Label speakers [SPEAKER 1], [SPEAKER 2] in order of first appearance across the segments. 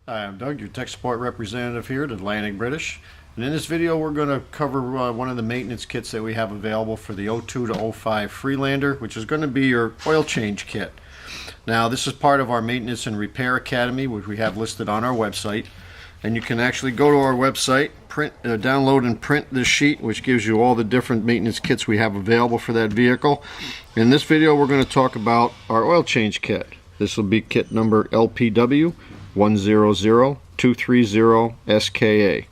[SPEAKER 1] Hi, I'm Doug, your tech support representative here at Atlantic British. And in this video we're going to cover one of the maintenance kits that we have available for the 02 to 05 Freelander, which is going to be your oil change kit. Now this is part of our Maintenance and Repair Academy, which we have listed on our website. And you can actually go to our website, download and print this sheet, which gives you all the different maintenance kits we have available for that vehicle. In this video we're going to talk about our oil change kit. This will be kit number LPW 100230 SKA.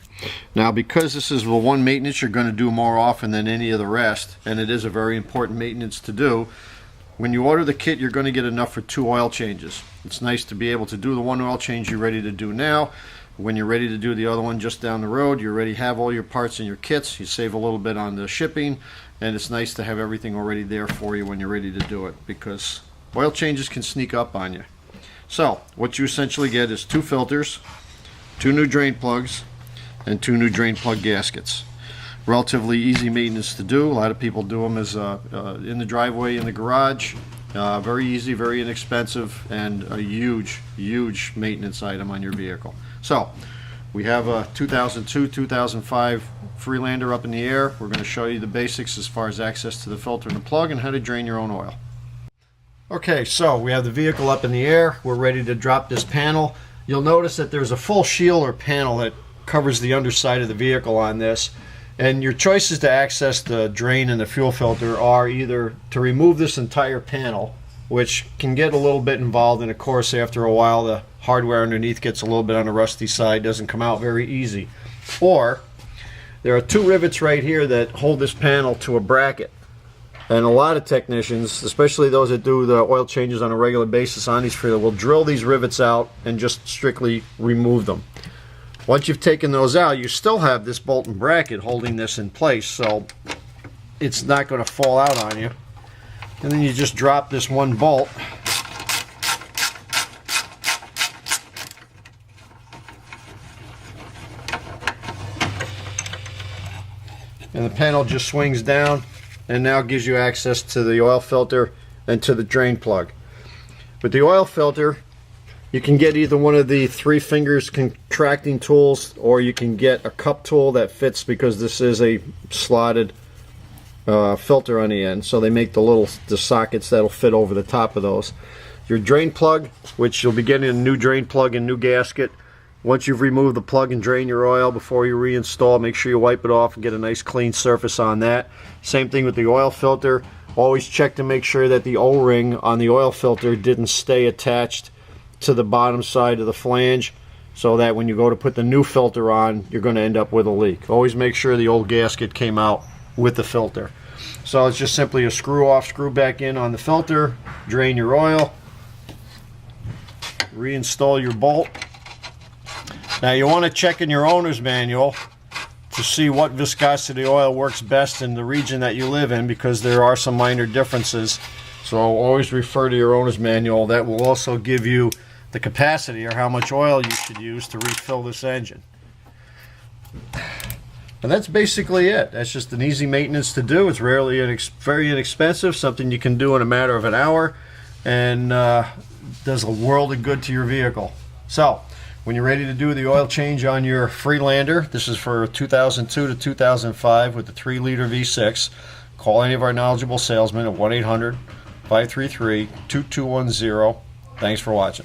[SPEAKER 1] Now, because this is the one maintenance you're going to do more often than any of the rest, and it is a very important maintenance to do, when you order the kit you're going to get enough for 2 oil changes. It's nice to be able to do the one oil change you're ready to do now. When you're ready to do the other one just down the road, you already have all your parts in your kits. You save a little bit on the shipping, and it's nice to have everything already there for you when you're ready to do it, because oil changes can sneak up on you. So what you essentially get is 2 filters, 2 new drain plugs, and 2 new drain plug gaskets. Relatively easy maintenance to do. A lot of people do them as in the driveway, in the garage. Very easy, very inexpensive, and a huge maintenance item on your vehicle. So we have a 2002-2005 Freelander up in the air. We're going to show you the basics as far as access to the filter and the plug and how to drain your own oil. Okay, so we have the vehicle up in the air. We're ready to drop this panel. You'll notice that there's a full shield or panel that covers the underside of the vehicle on this. And your choices to access the drain and the fuel filter are either to remove this entire panel, which can get a little bit involved, and of course after a while the hardware underneath gets a little bit on the rusty side, doesn't come out very easy. Or there are 2 rivets right here that hold this panel to a bracket. And a lot of technicians, especially those that do the oil changes on a regular basis on these Freelander, will drill these rivets out and just strictly remove them. Once you've taken those out, you still have this bolt and bracket holding this in place, so it's not going to fall out on you. And then you just drop this one bolt. And the panel just swings down and now gives you access to the oil filter and to the drain plug. With the oil filter, you can get either one of the 3 fingers contracting tools, or you can get a cup tool that fits, because this is a slotted filter on the end, so they make the sockets that'll fit over the top of those. Your drain plug, which you'll be getting a new drain plug and new gasket. Once you've removed the plug and drain your oil, before you reinstall, make sure you wipe it off and get a nice clean surface on that. Same thing with the oil filter. Always check to make sure that the O-ring on the oil filter didn't stay attached to the bottom side of the flange, so that when you go to put the new filter on, you're going to end up with a leak. Always make sure the old gasket came out with the filter. So it's just simply a screw off, screw back in on the filter, drain your oil, reinstall your bolt. Now you want to check in your owner's manual to see what viscosity oil works best in the region that you live in, because there are some minor differences. So always refer to your owner's manual. That will also give you the capacity, or how much oil you should use to refill this engine. And that's basically it. That's just an easy maintenance to do. It's very inexpensive, something you can do in a matter of an hour, and does a world of good to your vehicle. So when you're ready to do the oil change on your Freelander, this is for 2002 to 2005 with the 3-liter V6, call any of our knowledgeable salesmen at 1-800-533-2210. Thanks for watching.